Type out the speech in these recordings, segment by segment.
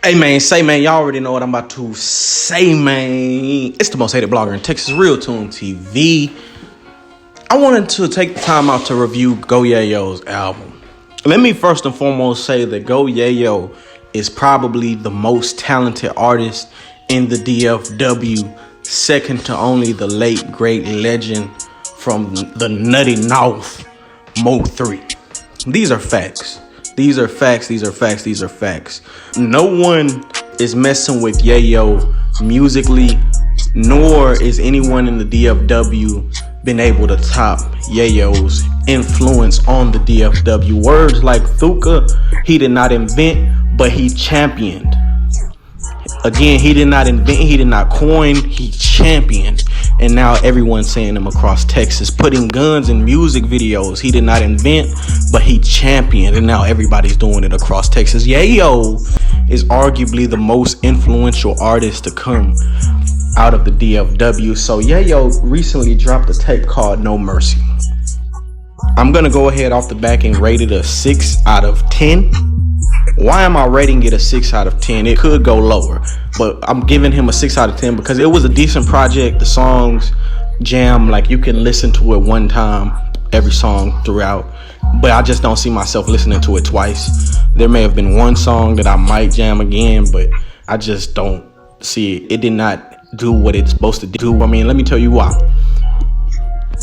Hey man, say man, y'all already know what I'm about to say, man. It's the most hated blogger in Texas, Real Tune TV. I wanted to take the time out to review Go Yayo's album. Let me first and foremost say that Go Yayo is probably the most talented artist in the DFW, second to only the late great legend from the Nutty North, Mo 3. These are facts. These are facts. No one is messing with Yayo musically, nor is anyone in the DFW been able to top Yayo's influence on the DFW. Words like Thuka, he did not invent, but he championed. Again, he did not invent, he did not coin, he championed. And now everyone's saying him across Texas. Putting guns in music videos, he did not invent, but he championed. And now everybody's doing it across Texas. Yayo is arguably the most influential artist to come out of the DFW. So Yayo recently dropped a tape called No Mercy. I'm going to go ahead off the back and rate it a 6 out of 10. Why am I rating it a 6 out of 10? It could go lower, but I'm giving him a 6 out of 10 because it was a decent project. The songs jam, like you can listen to it one time, every song throughout, but I just don't see myself listening to it twice. There may have been one song that I might jam again, but I just don't see it. It did not do what it's supposed to do. I mean, let me tell you why.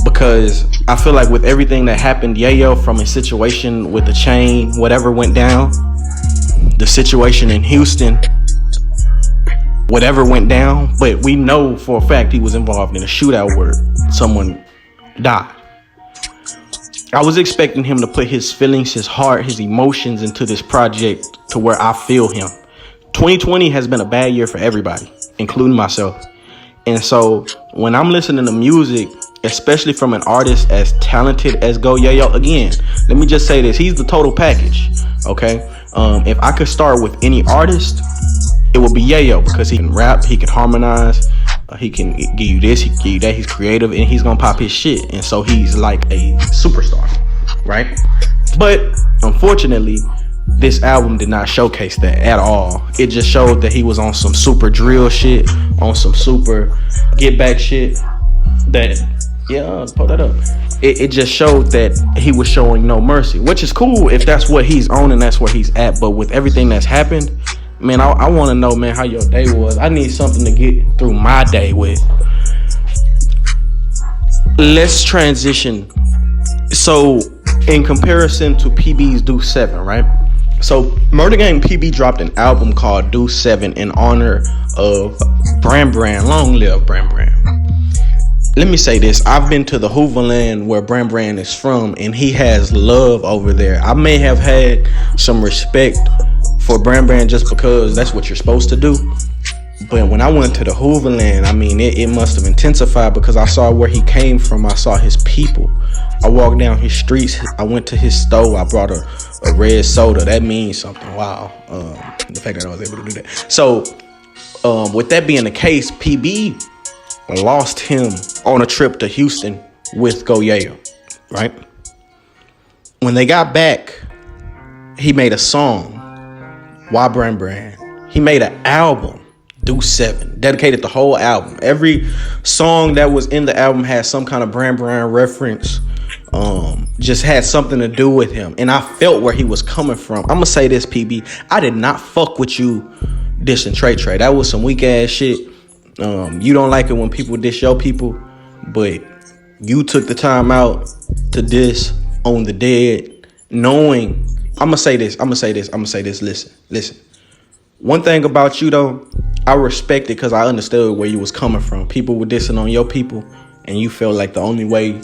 Because I feel like with everything that happened, Yayo, from a situation with the chain, whatever went down, the situation in Houston, whatever went down, but we know for a fact he was involved in a shootout where someone died. I was expecting him to put his feelings, his heart, his emotions into this project to where I feel him. 2020 has been a bad year for everybody, including myself. And so when I'm listening to music, especially from an artist as talented as Go Yayo, again, let me just say this, he's the total package, okay? If I could start with any artist, it would be Yayo, because he can rap, he can harmonize, he can give you this, he can give you that, he's creative, and he's gonna pop his shit. And so he's like a superstar, right? But unfortunately, this album did not showcase that at all. It just showed that he was on some super drill shit, on some super get back shit. That, yeah, pull that up. It just showed that he was showing no mercy, which is cool if that's what he's on and that's where he's at. But with everything that's happened, man, I want to know, man, how your day was. I need something to get through my day with. Let's transition. So in comparison to PB's Do 7, right? So Murdagang PB dropped an album called Do 7 in honor of Bram. Long live Bram. Let me say this. I've been to the Hooverland where Bram is from, and he has love over there. I may have had some respect for Bram just because that's what you're supposed to do. But when I went to the Hooverland, I mean, it must have intensified because I saw where he came from. I saw his people. I walked down his streets. I went to his store. I brought a red soda. That means something. Wow. The fact that I was able to do that. So with that being the case, PB lost him on a trip to Houston with Go Yayo, right? When they got back, he made a song, Why Bram. He made an album, Do 7, dedicated the whole album. Every song that was in the album had some kind of Bram reference, just had something to do with him. And I felt where he was coming from. I'm gonna say this, PB, I did not fuck with you dissing Trey. That was some weak ass shit. You don't like it when people diss your people, but you took the time out to diss on the dead, knowing. I'm gonna say this. Listen. One thing about you though, I respect it because I understood where you was coming from. People were dissing on your people, and you felt like the only way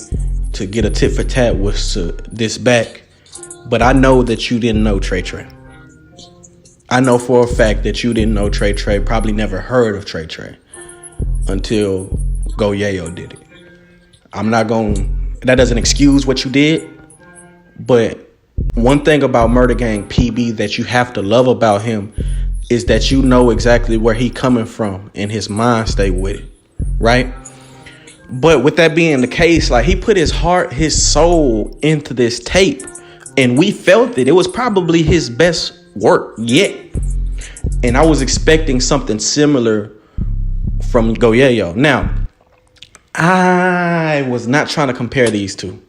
to get a tit for tat was to diss back. But I know that you didn't know Trey. I know for a fact that you didn't know Trey. Probably never heard of Trey until Go Yayo did it. That doesn't excuse what you did, but one thing about Murdagang PB that you have to love about him is that you know exactly where he coming from and his mind stay with it, right? But with that being the case, like, he put his heart, his soul into this tape, and we felt it. It was probably his best work yet. And I was expecting something similar from Go Yayo. Now, I was not trying to compare these two.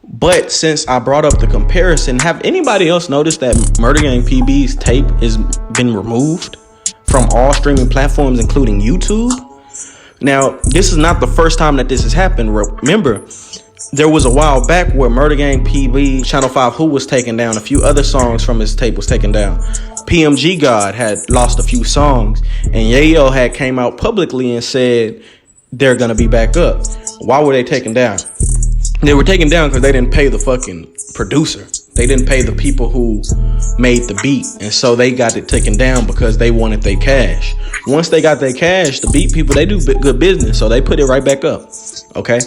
But since I brought up the comparison, have anybody else noticed that Murdagang PB's tape has been removed from all streaming platforms, including YouTube? Now, this is not the first time that this has happened. Remember, there was a while back where Murdagang PB, Channel 5 Who was taken down. A few other songs from his tape was taken down. PMG God had lost a few songs. And Yayo had came out publicly and said they're going to be back up. Why were they taken down? They were taken down because they didn't pay the fucking producer. They didn't pay the people who made the beat. And so they got it taken down because they wanted their cash. Once they got their cash, the beat people, they do good business. So they put it right back up. Okay.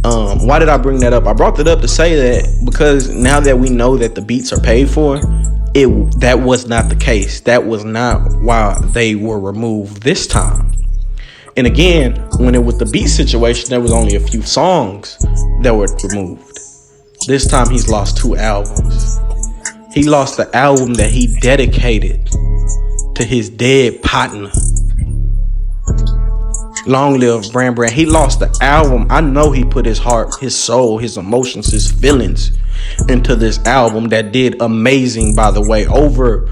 Why did I bring that up? I brought that up to say that because now that we know that the beats are paid for, that was not the case. That was not why they were removed this time. And again, when it was the beat situation, there was only a few songs that were removed. This time he's lost 2 albums. He lost the album that he dedicated to his dead partner. Long live Brand. He lost the album. I know he put his heart, his soul, his emotions, his feelings into this album that did amazing, by the way. Over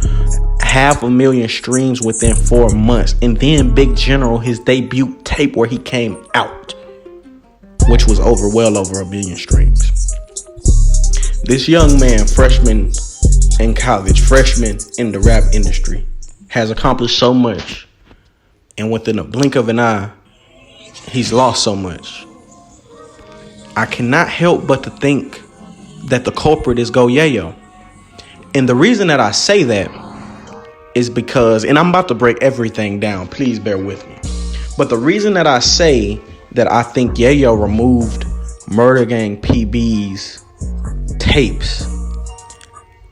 500,000 streams within 4 months. And then Big General, his debut tape where he came out, which was well over 1 billion streams. This young man, freshman in college, freshman in the rap industry, has accomplished so much. And within a blink of an eye, he's lost so much. I cannot help but to think that the culprit is Go Yayo. And the reason that I say that is because, and I'm about to break everything down, please bear with me. But the reason that I say that I think Yayo removed Murdagang PB's tapes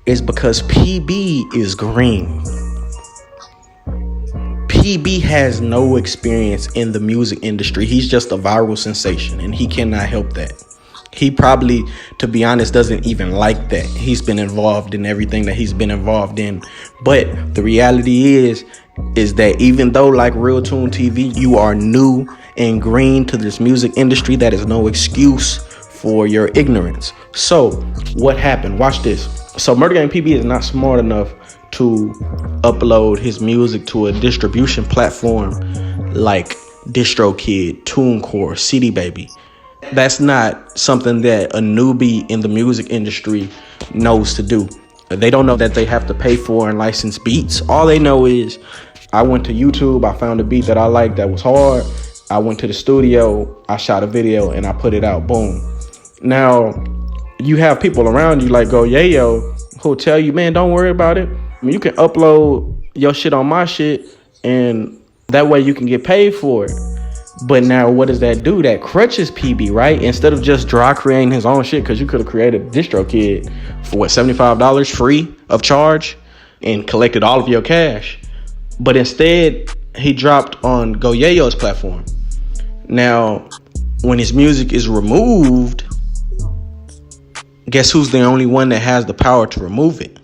is because PB is green. PB has no experience in the music industry. He's just a viral sensation, and he cannot help that. He probably, to be honest, doesn't even like that. He's been involved in everything that he's been involved in. But the reality is that even though, like Real Tune TV, you are new and green to this music industry, that is no excuse for your ignorance. So what happened? Watch this. So Murdagang PB is not smart enough to upload his music to a distribution platform like DistroKid, TuneCore, CD Baby. That's not something that a newbie in the music industry knows to do. They don't know that they have to pay for and license beats. All they know is, I went to YouTube, I found a beat that I liked that was hard. I went to the studio, I shot a video, and I put it out. Boom. Now, you have people around you like Go Yayo who'll tell you, man, don't worry about it. I mean, you can upload your shit on my shit, and that way you can get paid for it. But now what does that do? That crutches PB, right? Instead of just dry creating his own shit, because you could have created DistroKid for what, $75 free of charge and collected all of your cash. But instead, he dropped on Go Yayo's platform. Now, when his music is removed, guess who's the only one that has the power to remove it?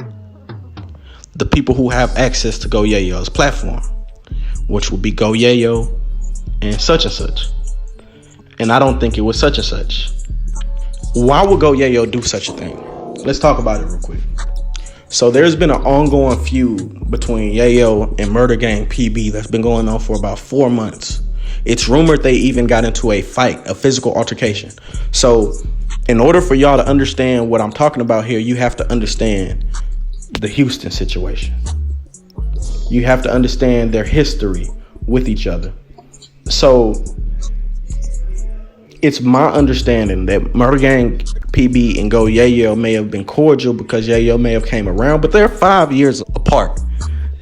The people who have access to Go Yayo's platform, which would be Go Yayo and such. And I don't think it was such and such. Why would Go Yayo do such a thing? Let's talk about it real quick. So there's been an ongoing feud between Yayo and Murdagang PB that's been going on for about 4 months. It's rumored they even got into a fight, a physical altercation. So in order for y'all to understand what I'm talking about here, you have to understand the Houston situation. You have to understand their history with each other. So it's my understanding that Murdagang PB and Go Yayo may have been cordial because Yayo may have came around, but they're 5 years apart.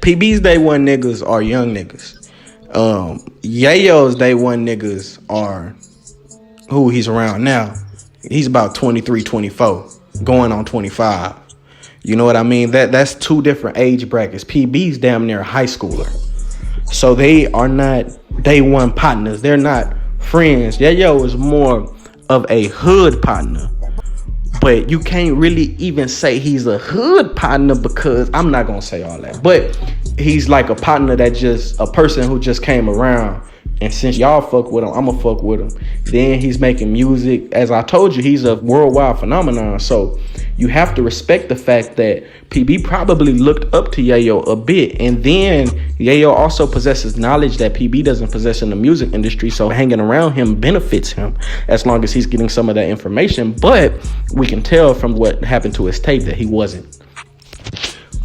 PB's day one niggas are young niggas. Yayo's day one niggas are who he's around now. He's about 23, 24, going on 25. You know what I mean? That's 2 different age brackets. PB's damn near a high schooler. So they are not day one partners. They're not friends. Yayo is more of a hood partner. But you can't really even say he's a hood partner because I'm not going to say all that. But he's like a partner that just a person who just came around. And since y'all fuck with him, I'ma fuck with him. Then he's making music. As I told you, he's a worldwide phenomenon. So you have to respect the fact that PB probably looked up to Yayo a bit. And then Yayo also possesses knowledge that PB doesn't possess in the music industry. So hanging around him benefits him as long as he's getting some of that information. But we can tell from what happened to his tape that he wasn't.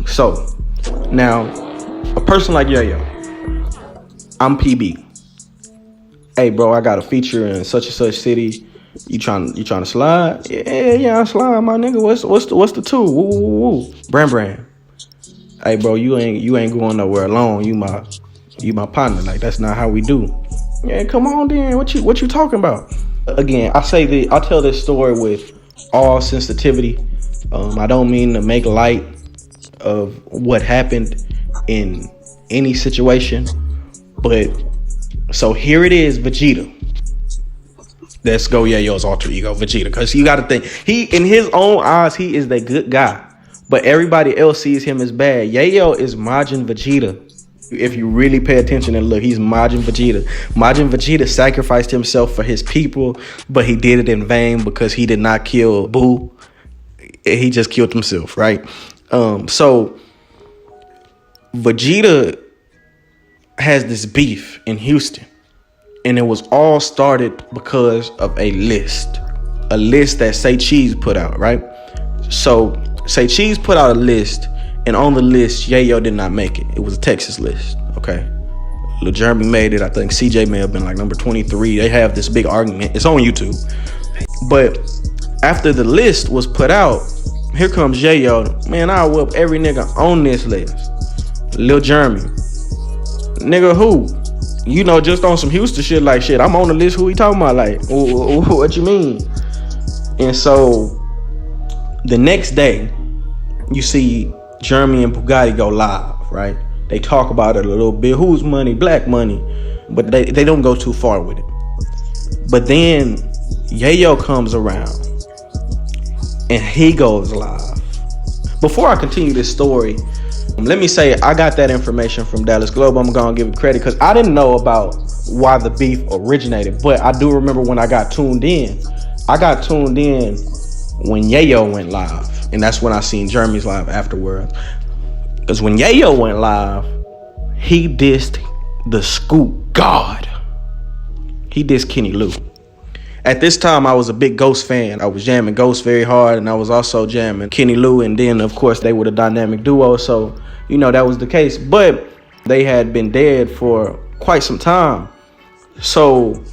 So now, a person like Yayo, I'm PB. Hey bro, I got a feature in such and such city. You trying to slide? Yeah, I slide, my nigga. What's the two? Woo, woo, woo. Bram. Hey bro, you ain't going nowhere alone. You my partner. Like, that's not how we do. Yeah, come on then. What you talking about? Again, I tell this story with all sensitivity. I don't mean to make light of what happened in any situation, but so here it is, Vegeta. That's Go Yayo's alter ego, Vegeta. Because you got to think, he, in his own eyes, he is the good guy. But everybody else sees him as bad. Yayo is Majin Vegeta. If you really pay attention and look, he's Majin Vegeta. Majin Vegeta sacrificed himself for his people, but he did it in vain because he did not kill Boo. He just killed himself, right? So Vegeta has this beef in Houston, and it was all started because of a list that Say Cheese put out, right? So Say Cheese put out a list, and on the list, Yayo did not make it. It was a Texas list, okay? Lil Jeremy made it. I think CJ may have been like number 23. They have this big argument. It's on YouTube. But after the list was put out, here comes Yayo. Man, I'll whoop every nigga on this list. Lil Jeremy. Nigga, who? You know, just on some Houston shit, like, shit, I'm on the list. Who he talking about? Like, what you mean? And so the next day, you see Jeremy and Bugatti go live, right? They talk about it a little bit. Whose money? Black money. But they don't go too far with it. But then Yayo comes around and he goes live. Before I continue this story, let me say I got that information from Dallas Globe. I'm gonna give it credit because I didn't know about why the beef originated, but I do remember when I got tuned in. I got tuned in when Yayo went live, and that's when I seen Jeremy's live afterwards. Because when Yayo went live, he dissed the Scoop God. He dissed Kenny Lou. At this time, I was a big Ghost fan. I was jamming Ghost very hard, and I was also jamming Kenny Lou, and then, of course, they were the dynamic duo, so, you know, that was the case. But they had been dead for quite some time. So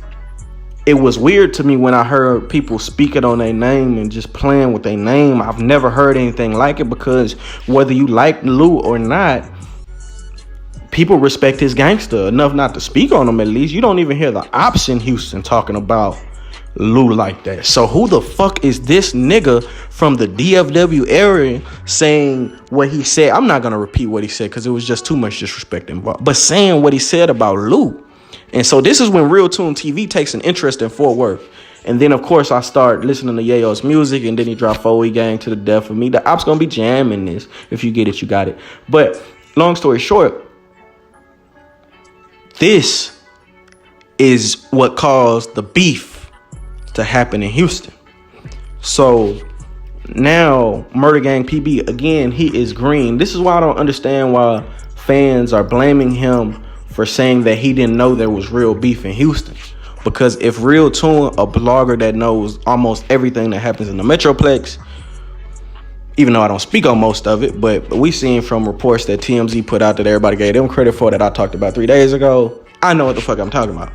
it was weird to me when I heard people speaking on their name and just playing with their name. I've never heard anything like it because whether you like Lou or not, people respect his gangster enough not to speak on him at least. You don't even hear the ops in Houston talking about Lou like that. So who the fuck is this nigga from the DFW area saying what he said? I'm not gonna repeat what he said because it was just too much disrespect involved, but saying what he said about Lou. And so this is when Real Tune TV takes an interest in Fort Worth. And then of course I start listening to Yayo's music, and then he dropped 4E Gang to the death of me. The ops gonna be jamming this. If you get it, you got it. But long story short, this is what caused the beef to happen in Houston. So now Murdagang PB, again, he is green. This is why I don't understand why fans are blaming him for saying that he didn't know there was real beef in Houston. Because if Real Tune, a blogger that knows almost everything that happens in the Metroplex, even though I don't speak on most of it, but we seen from reports that TMZ put out that everybody gave them credit for that I talked about 3 days ago, I know what the fuck I'm talking about.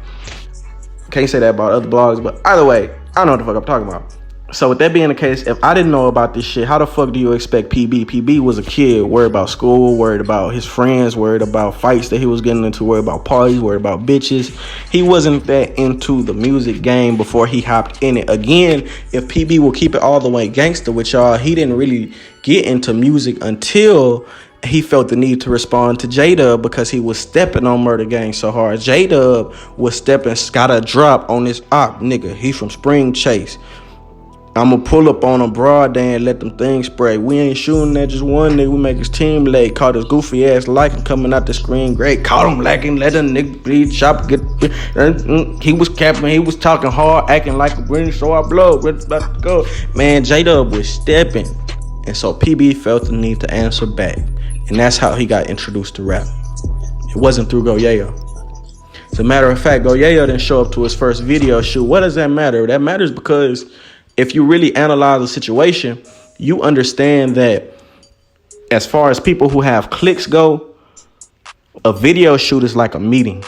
Can't say that about other blogs, but either way, I know what the fuck I'm talking about. So with that being the case, if I didn't know about this shit, how the fuck do you expect PB? PB was a kid, worried about school, worried about his friends, worried about fights that he was getting into, worried about parties, worried about bitches. He wasn't that into the music game before he hopped in it. Again, if PB will keep it all the way gangster with y'all, he didn't really get into music until he felt the need to respond to J-Dub because he was stepping on Murdagang so hard. J-Dub was stepping, got a drop on this op nigga. He from Spring Chase. I'ma pull up on a broad day and let them things spray. We ain't shooting at just one nigga. We make his team late. Caught his goofy ass liking coming out the screen. Great. Caught him lacking. Let a nigga bleed. Shop get. He was capping. He was talking hard, acting like a green. So I blow. It's about to go. Man, J-Dub was stepping. And so PB felt the need to answer back. And that's how he got introduced to rap. It wasn't through Go Yayo. As a matter of fact, Go Yayo didn't show up to his first video shoot. What does that matter? That matters because if you really analyze the situation, you understand that as far as people who have clicks go, a video shoot is like a meeting.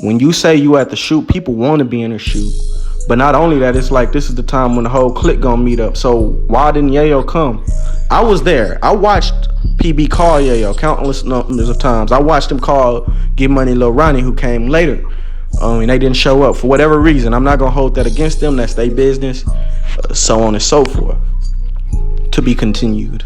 When you say you at the shoot, people want to be in the shoot. But not only that, it's like this is the time when the whole clique gonna meet up. So why didn't Yayo come? I was there. I watched PB call Yayo countless numbers of times. I watched him call Get Money Lil Ronnie, who came later. And they didn't show up for whatever reason. I'm not gonna hold that against them. That's their business. So on and so forth. To be continued.